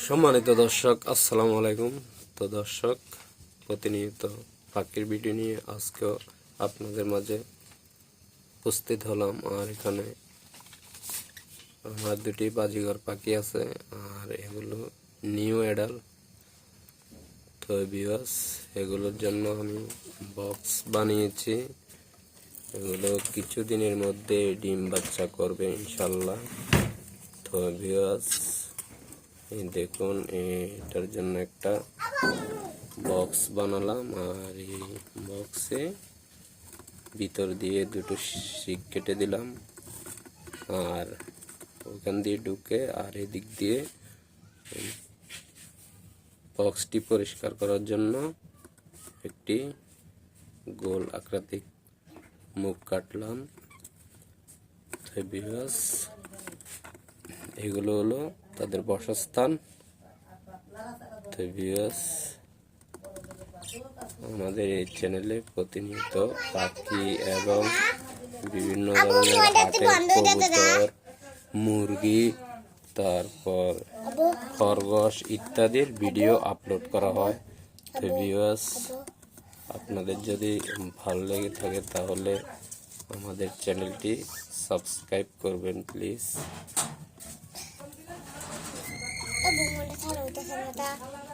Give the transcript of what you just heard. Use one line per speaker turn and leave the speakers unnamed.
সম্মানিত দর্শক, আসসালামু আলাইকুম। তো দর্শক, প্রতিনিয়ত পাখির ভিডিও নিয়ে আজকেও আপনাদের মাঝে উপস্থিত হলাম। আর এখানে আমার দুটি বাজিঘর পাখি আছে, আর এগুলো নিউ অ্যাডাল। তো ভিউয়ার্স, এগুলোর জন্য আমি বক্স বানিয়েছি। এগুলো কিছুদিনের মধ্যে ডিম বাচ্চা করবে ইনশাল্লাহ। তো ভিউয়ার্স, দেখুন, এটার জন্য একটা বক্স বানালাম, আর এই বক্সে ভিতর দিয়ে দুটো শিক কেটে দিলাম, আর ওখান দিয়ে ঢুকে আর এদিক দিয়ে বক্সটি পরিষ্কার করার জন্য একটি গোল আকৃতিক মুখ কাটলাম। তো ভিউয়ার্স, এগুলো হলো তাদের বাসস্থান। তো ভিউয়ার্স, আমাদের এই চ্যানেলে প্রতিনিয়ত পাখি এবং বিভিন্ন ধরনের হাটের কবুতর, মুরগি, তারপর খরগোশ ইত্যাদির ভিডিও আপলোড করা হয়। তো ভিউয়ার্স, আপনাদের যদি ভালো লেগে থাকে তাহলে আমাদের চ্যানেলটি সাবস্ক্রাইব করবেন প্লিজ।